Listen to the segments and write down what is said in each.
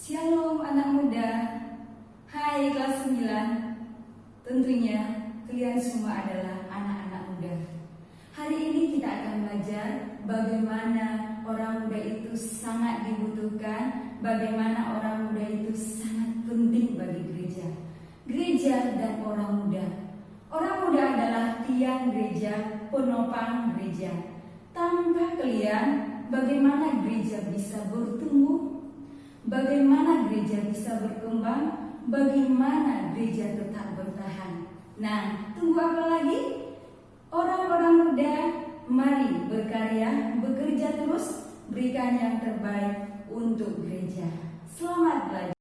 Shalom anak muda. Hai kelas 9. Tentunya kalian semua adalah anak-anak muda. Hari ini kita akan belajar bagaimana orang muda itu sangat dibutuhkan, bagaimana orang muda itu sangat penting bagi gereja. Gereja dan orang muda. Orang muda adalah tiang gereja, penopang gereja. Tanpa kalian, bagaimana gereja bisa bertumbuh? Bagaimana gereja bisa berkembang? Bagaimana gereja tetap bertahan? Nah, tunggu apa lagi? Orang-orang muda, mari berkarya, bekerja terus, berikan yang terbaik untuk gereja. Selamat belajar.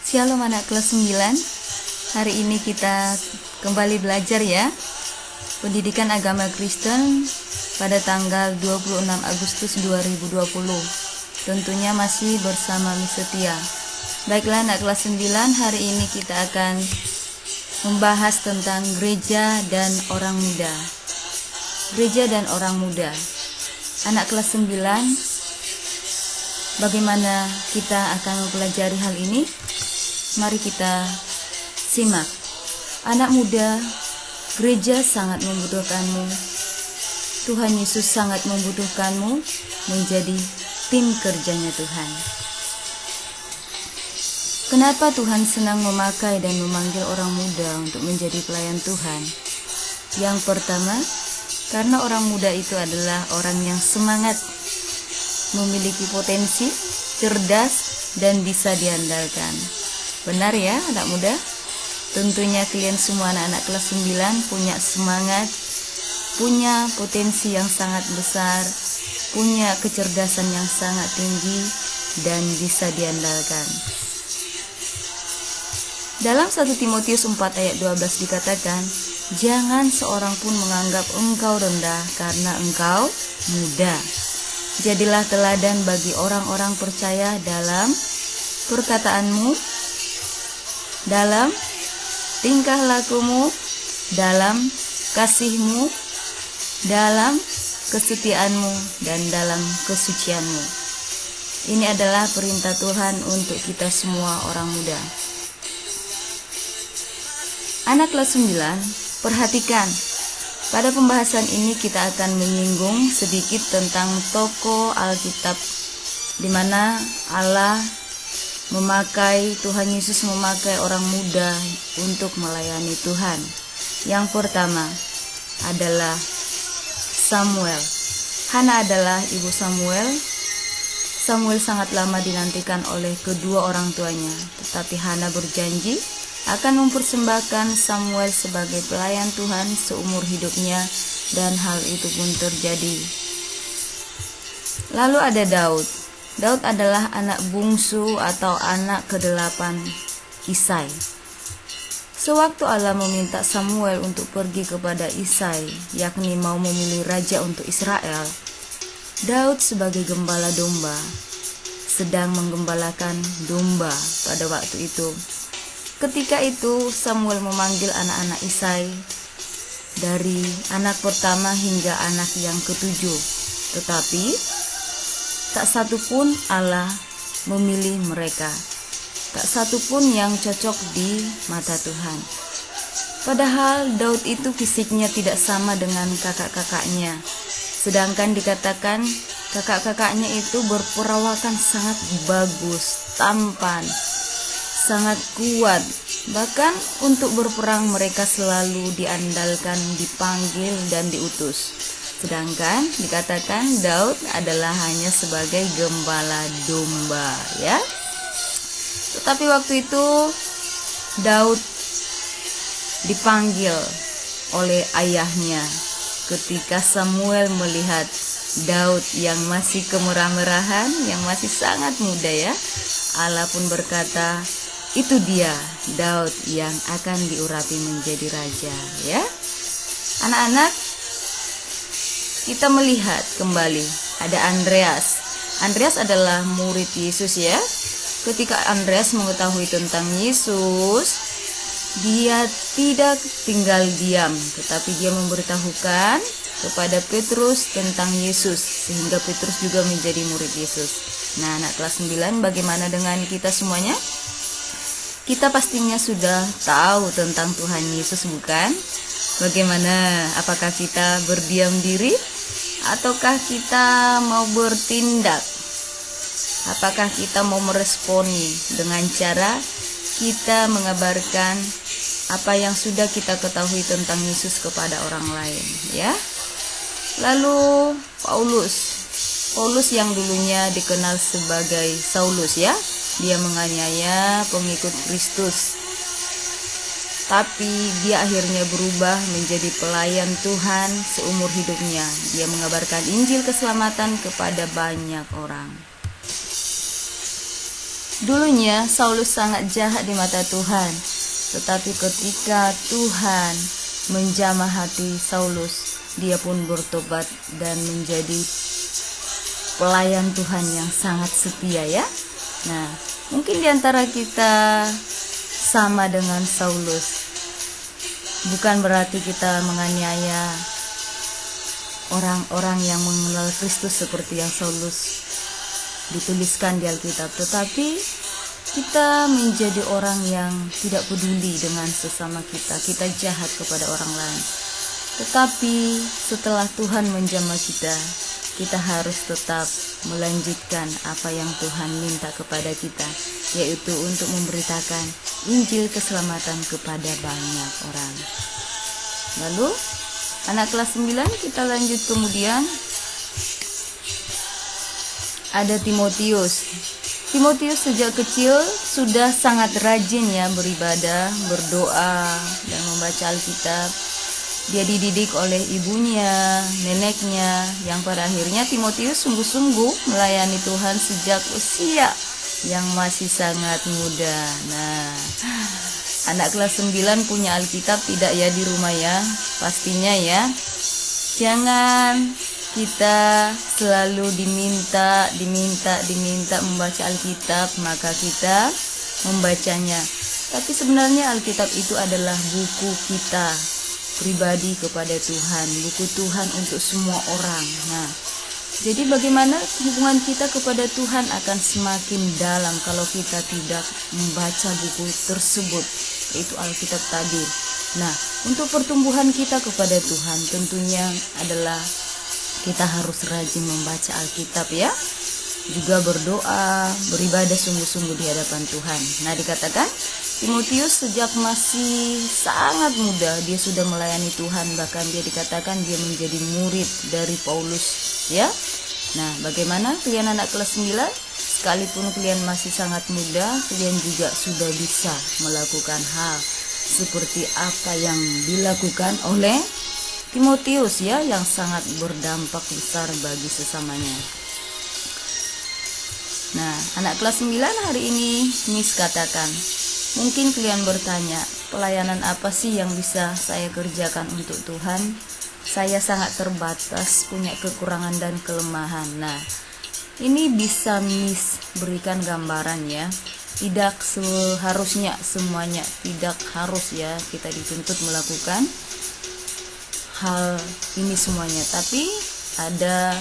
Shalom anak kelas 9. Hari ini kita kembali belajar ya, pendidikan agama Kristen pada tanggal 26 Agustus 2020. Tentunya masih bersama Miss Setia. Baiklah anak kelas 9, hari ini kita akan membahas tentang gereja dan orang muda. Gereja dan orang muda. Anak kelas 9, bagaimana kita akan mempelajari hal ini? Mari kita simak. Anak muda, gereja sangat membutuhkanmu. Tuhan Yesus sangat membutuhkanmu menjadi tim kerjanya Tuhan. Kenapa Tuhan senang memakai dan memanggil orang muda untuk menjadi pelayan Tuhan? Yang pertama, karena orang muda itu adalah orang yang semangat, memiliki potensi, cerdas, dan bisa diandalkan. Benar ya anak muda? Tentunya kalian semua anak-anak kelas 9 punya semangat, punya potensi yang sangat besar, punya kecerdasan yang sangat tinggi dan bisa diandalkan. Dalam 1 Timotius 4 ayat 12 dikatakan, jangan seorang pun menganggap engkau rendah karena engkau muda. Jadilah teladan bagi orang-orang percaya dalam perkataanmu, dalam tingkah lakumu, dalam kasihmu, dalam kesetiaanmu, dan dalam kesucianmu. Ini adalah perintah Tuhan untuk kita semua orang muda. Anak kelas 9, perhatikan. Pada pembahasan ini kita akan menyinggung sedikit tentang tokoh Alkitab, di mana Allah memakai, Tuhan Yesus memakai orang muda untuk melayani Tuhan. Yang pertama adalah Samuel. Hana adalah ibu Samuel. Samuel sangat lama dinantikan oleh kedua orang tuanya, tetapi Hana berjanji akan mempersembahkan Samuel sebagai pelayan Tuhan seumur hidupnya, dan hal itu pun terjadi. Lalu ada Daud. Daud adalah anak bungsu atau anak ke-8 Isai. Sewaktu Allah meminta Samuel untuk pergi kepada Isai, yakni mau memilih raja untuk Israel, Daud sebagai gembala domba sedang menggembalakan domba pada waktu itu. Ketika itu Samuel memanggil anak-anak Isai dari anak pertama hingga anak yang ke-7, tetapi tak satu pun Allah memilih mereka. Tak satu pun yang cocok di mata Tuhan. Padahal Daud itu fisiknya tidak sama dengan kakak-kakaknya. Sedangkan dikatakan kakak-kakaknya itu berperawakan sangat bagus, tampan, sangat kuat. Bahkan untuk berperang mereka selalu diandalkan, dipanggil, dan diutus. Sedangkan dikatakan Daud adalah hanya sebagai gembala domba, ya. Tetapi waktu itu Daud dipanggil oleh ayahnya. Ketika Samuel melihat Daud yang masih kemerah-merahan, yang masih sangat muda ya, Allah pun berkata, itu dia Daud yang akan diurapi menjadi raja, ya. Anak-anak, kita melihat kembali ada Andreas. Andreas adalah murid Yesus ya. Ketika Andreas mengetahui tentang Yesus, dia tidak tinggal diam, tetapi dia memberitahukan kepada Petrus tentang Yesus, sehingga Petrus juga menjadi murid Yesus. Nah, anak kelas 9, bagaimana dengan kita semuanya? Kita pastinya sudah tahu tentang Tuhan Yesus, bukan? Bagaimana? Apakah kita berdiam diri? Ataukah kita mau bertindak? Apakah kita mau meresponi dengan cara kita mengabarkan apa yang sudah kita ketahui tentang Yesus kepada orang lain, ya? Lalu Paulus yang dulunya dikenal sebagai Saulus, ya, dia menganiaya pengikut Kristus, tapi dia akhirnya berubah menjadi pelayan Tuhan seumur hidupnya. Dia mengabarkan Injil keselamatan kepada banyak orang. Dulunya Saulus sangat jahat di mata Tuhan, tetapi ketika Tuhan menjamah hati Saulus, dia pun bertobat dan menjadi pelayan Tuhan yang sangat setia, ya. Nah, mungkin di antara kita sama dengan Saulus. Bukan berarti kita menganiaya orang-orang yang mengenal Kristus seperti yang Saulus dituliskan di Alkitab, tetapi kita menjadi orang yang tidak peduli dengan sesama kita. Kita jahat kepada orang lain. Tetapi setelah Tuhan menjamah kita, kita harus tetap melanjutkan apa yang Tuhan minta kepada kita, yaitu untuk memberitakan Injil keselamatan kepada banyak orang. Lalu anak kelas 9 kita lanjut, kemudian ada Timotius. Timotius sejak kecil sudah sangat rajin, ya, beribadah, berdoa, dan membaca Alkitab. Dia dididik oleh ibunya, neneknya, yang pada akhirnya Timotius sungguh-sungguh melayani Tuhan sejak usia yang masih sangat muda. Nah, anak kelas 9 punya Alkitab tidak ya di rumah, ya? Pastinya, ya. Jangan kita selalu diminta membaca Alkitab, maka kita membacanya. Tapi sebenarnya Alkitab itu adalah buku kita pribadi kepada Tuhan, buku Tuhan untuk semua orang. Nah, jadi bagaimana hubungan kita kepada Tuhan akan semakin dalam kalau kita tidak membaca buku tersebut, yaitu Alkitab tadi. Nah, untuk pertumbuhan kita kepada Tuhan tentunya adalah kita harus rajin membaca Alkitab, ya. Juga berdoa, beribadah sungguh-sungguh di hadapan Tuhan. Nah, dikatakan Timotius sejak masih sangat muda dia sudah melayani Tuhan, bahkan dia dikatakan dia menjadi murid dari Paulus, ya. Nah, bagaimana kalian anak kelas 9? Sekalipun kalian masih sangat muda, kalian juga sudah bisa melakukan hal seperti apa yang dilakukan oleh Timotius, ya, yang sangat berdampak besar bagi sesamanya. Nah, anak kelas 9 hari ini Miss katakan, mungkin kalian bertanya, pelayanan apa sih yang bisa saya kerjakan untuk Tuhan? Saya sangat terbatas, punya kekurangan dan kelemahan. Nah, ini bisa Miss berikan gambaran, ya. Tidak seharusnya semuanya, tidak harus, ya, kita dituntut melakukan hal ini semuanya. Tapi ada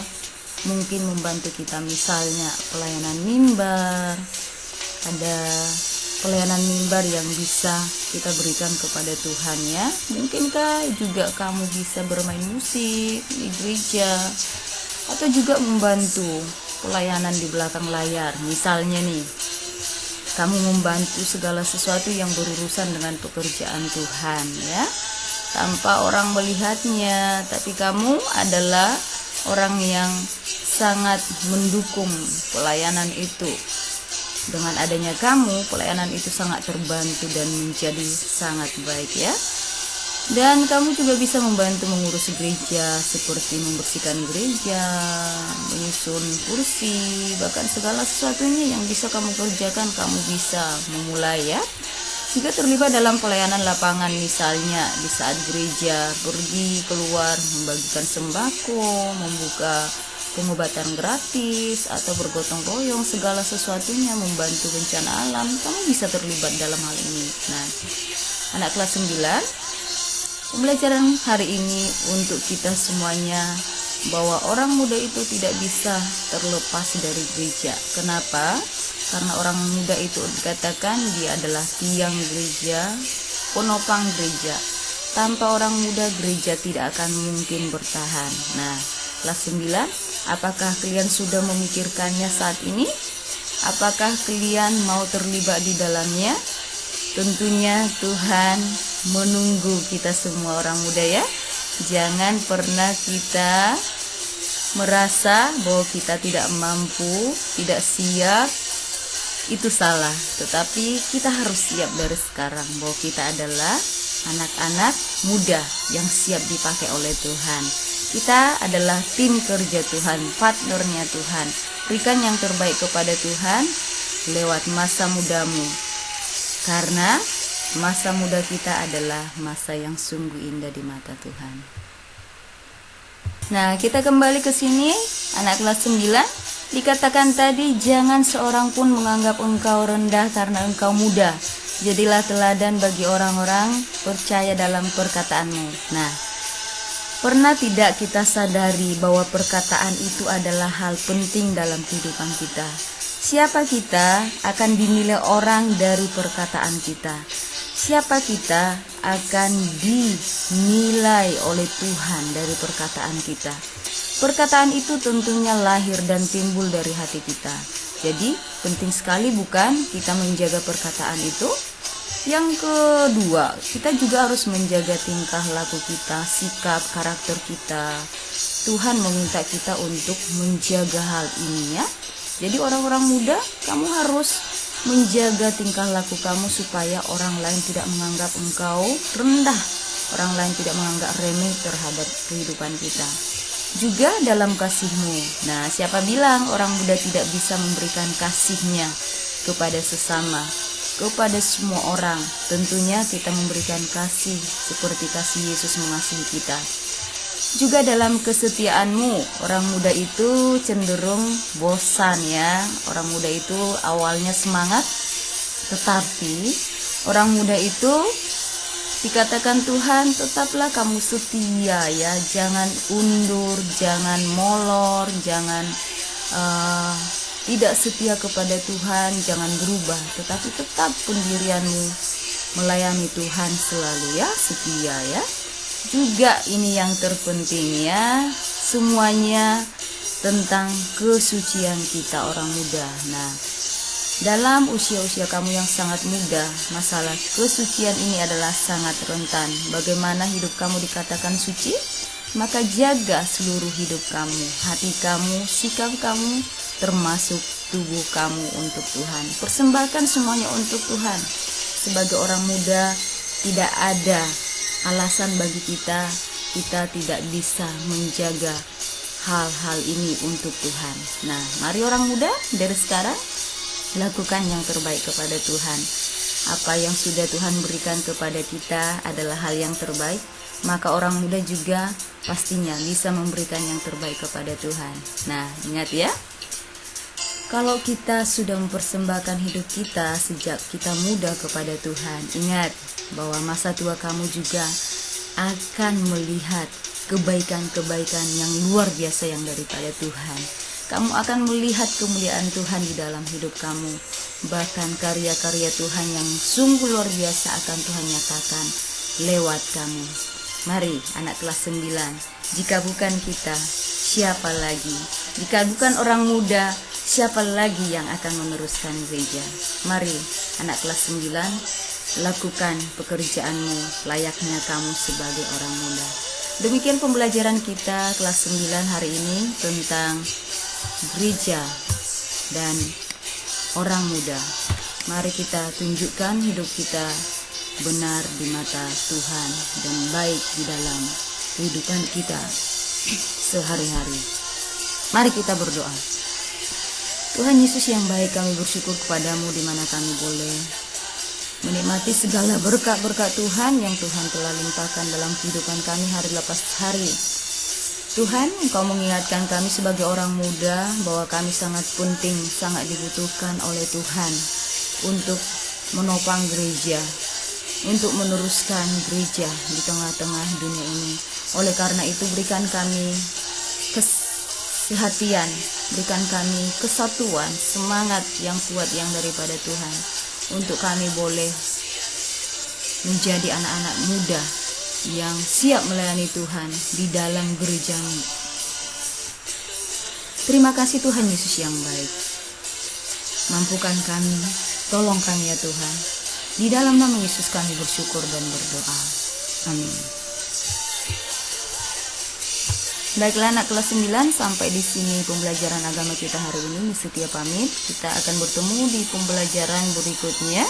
mungkin membantu kita, misalnya pelayanan mimbar, ada pelayanan mimbar yang bisa kita berikan kepada Tuhan, ya. Mungkinkah juga kamu bisa bermain musik di gereja, atau juga membantu pelayanan di belakang layar. Misalnya nih, kamu membantu segala sesuatu yang berurusan dengan pekerjaan Tuhan, ya, tanpa orang melihatnya, tapi kamu adalah orang yang sangat mendukung pelayanan itu. Dengan adanya kamu, pelayanan itu sangat terbantu dan menjadi sangat baik, ya. Dan kamu juga bisa membantu mengurus gereja, seperti membersihkan gereja, menyusun kursi, bahkan segala sesuatunya yang bisa kamu kerjakan, kamu bisa memulai, ya. Juga terlibat dalam pelayanan lapangan, misalnya di saat gereja pergi keluar membagikan sembako, membuka pengobatan gratis, atau bergotong royong, segala sesuatunya membantu bencana alam, kamu bisa terlibat dalam hal ini. Nah, anak kelas 9, pembelajaran hari ini untuk kita semuanya bahwa orang muda itu tidak bisa terlepas dari gereja. Kenapa? Karena orang muda itu dikatakan dia adalah tiang gereja, penopang gereja. Tanpa orang muda, gereja tidak akan mungkin bertahan. Nah, kelas 9, apakah kalian sudah memikirkannya saat ini? Apakah kalian mau terlibat di dalamnya? Tentunya Tuhan menunggu kita semua orang muda ya. Jangan pernah kita merasa bahwa kita tidak mampu, tidak siap. Itu salah. Tetapi kita harus siap dari sekarang bahwa kita adalah anak-anak muda yang siap dipakai oleh Tuhan. Kita adalah tim kerja Tuhan, partnernya Tuhan. Berikan yang terbaik kepada Tuhan lewat masa mudamu. Karena masa muda kita adalah masa yang sungguh indah di mata Tuhan. Nah, kita kembali ke sini, anak kelas 9. Dikatakan tadi, jangan seorang pun menganggap engkau rendah karena engkau muda. Jadilah teladan bagi orang-orang percaya dalam perkataanmu. Nah, pernah tidak kita sadari bahwa perkataan itu adalah hal penting dalam kehidupan kita? Siapa kita akan dinilai orang dari perkataan kita. Siapa kita akan dinilai oleh Tuhan dari perkataan kita. Perkataan itu tentunya lahir dan timbul dari hati kita. Jadi penting sekali bukan kita menjaga perkataan itu. Yang kedua, kita juga harus menjaga tingkah laku kita, sikap, karakter kita. Tuhan meminta kita untuk menjaga hal ini ya. Jadi orang-orang muda, kamu harus menjaga tingkah laku kamu supaya orang lain tidak menganggap engkau rendah. Orang lain tidak menganggap remeh terhadap kehidupan kita. Juga dalam kasihmu. Nah, siapa bilang orang muda tidak bisa memberikan kasihnya kepada sesama, kepada semua orang? Tentunya kita memberikan kasih seperti kasih Yesus mengasihi kita. Juga dalam kesetiaanmu, orang muda itu cenderung bosan ya. Orang muda itu awalnya semangat, tetapi orang muda itu dikatakan Tuhan, tetaplah kamu setia ya. Jangan undur, jangan molor, jangan tidak setia kepada Tuhan, jangan berubah. Tetapi tetap pendirianmu melayani Tuhan selalu ya, setia ya. Juga ini yang terpenting ya, semuanya tentang kesucian kita orang muda. Nah, dalam usia-usia kamu yang sangat muda, masalah kesucian ini adalah sangat rentan. Bagaimana hidup kamu dikatakan suci? Maka jaga seluruh hidup kamu, hati kamu, sikap kamu, termasuk tubuh kamu untuk Tuhan. Persembahkan semuanya untuk Tuhan. Sebagai orang muda, tidak ada alasan bagi kita tidak bisa menjaga hal-hal ini untuk Tuhan. Nah, mari orang muda dari sekarang lakukan yang terbaik kepada Tuhan. Apa yang sudah Tuhan berikan kepada kita adalah hal yang terbaik. Maka orang muda juga pastinya bisa memberikan yang terbaik kepada Tuhan. Nah, ingat ya, kalau kita sudah mempersembahkan hidup kita sejak kita muda kepada Tuhan, ingat bahwa masa tua kamu juga akan melihat kebaikan-kebaikan yang luar biasa yang daripada Tuhan. Kamu akan melihat kemuliaan Tuhan di dalam hidup kamu. Bahkan karya-karya Tuhan yang sungguh luar biasa akan Tuhan nyatakan lewat kamu. Mari anak kelas 9, jika bukan kita, siapa lagi? Jika bukan orang muda, siapa lagi yang akan meneruskan gereja? Mari anak kelas 9, lakukan pekerjaanmu layaknya kamu sebagai orang muda. Demikian pembelajaran kita kelas 9 hari ini tentang gereja dan orang muda. Mari kita tunjukkan hidup kita benar di mata Tuhan dan baik di dalam kehidupan kita sehari-hari. Mari kita berdoa. Tuhan Yesus yang baik, kami bersyukur kepadamu di mana kami boleh menikmati segala berkat-berkat Tuhan yang Tuhan telah limpahkan dalam kehidupan kami hari lepas hari. Tuhan, Engkau mengingatkan kami sebagai orang muda bahwa kami sangat penting, sangat dibutuhkan oleh Tuhan untuk menopang gereja, untuk meneruskan gereja di tengah-tengah dunia ini. Oleh karena itu, berikan kami kesehatian, berikan kami kesatuan, semangat yang kuat yang daripada Tuhan, untuk kami boleh menjadi anak-anak muda yang siap melayani Tuhan di dalam gereja-Mu. Terima kasih Tuhan Yesus yang baik. Mampukan kami, tolong kami ya Tuhan. Di dalam nama Yesus kami bersyukur dan berdoa. Amin. Baiklah anak kelas 9, sampai di sini pembelajaran agama kita hari ini. Setia pamit. Kita akan bertemu di pembelajaran berikutnya.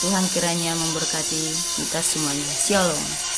Tuhan kiranya memberkati kita semuanya. Shalom.